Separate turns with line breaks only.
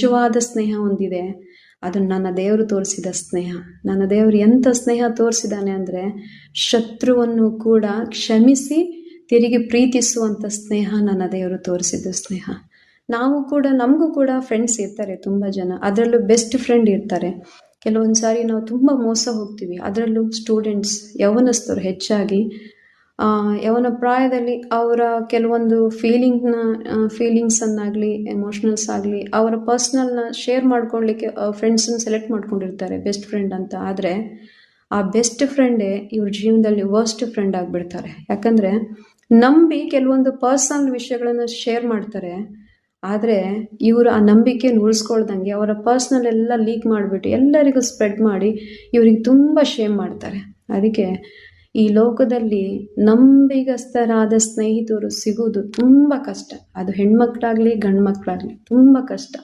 ನಿಜವಾದ ಸ್ನೇಹ ಒಂದಿದೆ, ಅದು ನನ್ನ ದೇವರು ತೋರಿಸಿದ ಸ್ನೇಹ. ನನ್ನ ದೇವರು ಎಂಥ ಸ್ನೇಹ ತೋರಿಸಿದಾನೆ ಅಂದರೆ, ಶತ್ರುವನ್ನು ಕೂಡ ಕ್ಷಮಿಸಿ ತಿರುಗಿ ಪ್ರೀತಿಸುವಂಥ ಸ್ನೇಹ ನನ್ನ ದೇವರು ತೋರಿಸಿದ ಸ್ನೇಹ. ನಮಗೂ ಕೂಡ ಫ್ರೆಂಡ್ಸ್ ಇರ್ತಾರೆ ತುಂಬ ಜನ, ಅದರಲ್ಲೂ ಬೆಸ್ಟ್ ಫ್ರೆಂಡ್ ಇರ್ತಾರೆ. ಕೆಲವೊಂದು ಸಾರಿ ನಾವು ತುಂಬ ಮೋಸ ಹೋಗ್ತೀವಿ, ಅದರಲ್ಲೂ ಸ್ಟೂಡೆಂಟ್ಸ್, ಯವನಸ್ಥರು ಹೆಚ್ಚಾಗಿ ಯವನ ಪ್ರಾಯದಲ್ಲಿ ಅವರ ಕೆಲವೊಂದು ಫೀಲಿಂಗ್ಸನ್ನಾಗಲಿ ಎಮೋಷನಲ್ಸ್ ಆಗಲಿ ಅವರ ಪರ್ಸ್ನಲ್ನ ಶೇರ್ ಮಾಡ್ಕೊಳ್ಳಿಕ್ಕೆ ಫ್ರೆಂಡ್ಸನ್ನು ಸೆಲೆಕ್ಟ್ ಮಾಡ್ಕೊಂಡಿರ್ತಾರೆ ಬೆಸ್ಟ್ ಫ್ರೆಂಡ್ ಅಂತ. ಆದರೆ ಆ ಬೆಸ್ಟ್ ಫ್ರೆಂಡೇ ಇವ್ರ ಜೀವನದಲ್ಲಿ ವರ್ಸ್ಟ್ ಫ್ರೆಂಡ್ ಆಗಿಬಿಡ್ತಾರೆ. ಯಾಕಂದರೆ ನಂಬಿ ಕೆಲವೊಂದು ಪರ್ಸನಲ್ ವಿಷಯಗಳನ್ನು ಶೇರ್ ಮಾಡ್ತಾರೆ, ಆದರೆ ಇವರು ಆ ನಂಬಿಕೆಯನ್ನು ಉಳಿಸ್ಕೊಳ್ದಂಗೆ ಅವರ ಪರ್ಸ್ನಲ್ ಎಲ್ಲ ಲೀಕ್ ಮಾಡಿಬಿಟ್ಟು ಎಲ್ಲರಿಗೂ ಸ್ಪ್ರೆಡ್ ಮಾಡಿ ಇವ್ರಿಗೆ ತುಂಬ ಶೇಮ್ ಮಾಡ್ತಾರೆ. ಅದಕ್ಕೆ ಈ ಲೋಕದಲ್ಲಿ ನಂಬಿಗಸ್ತರಾದ ಸ್ನೇಹಿತರು ಸಿಗುವುದು ತುಂಬ ಕಷ್ಟ. ಅದು ಹೆಣ್ಮಕ್ಳಾಗಲಿ ಗಂಡು ಮಕ್ಕಳಾಗಲಿ ತುಂಬ ಕಷ್ಟ.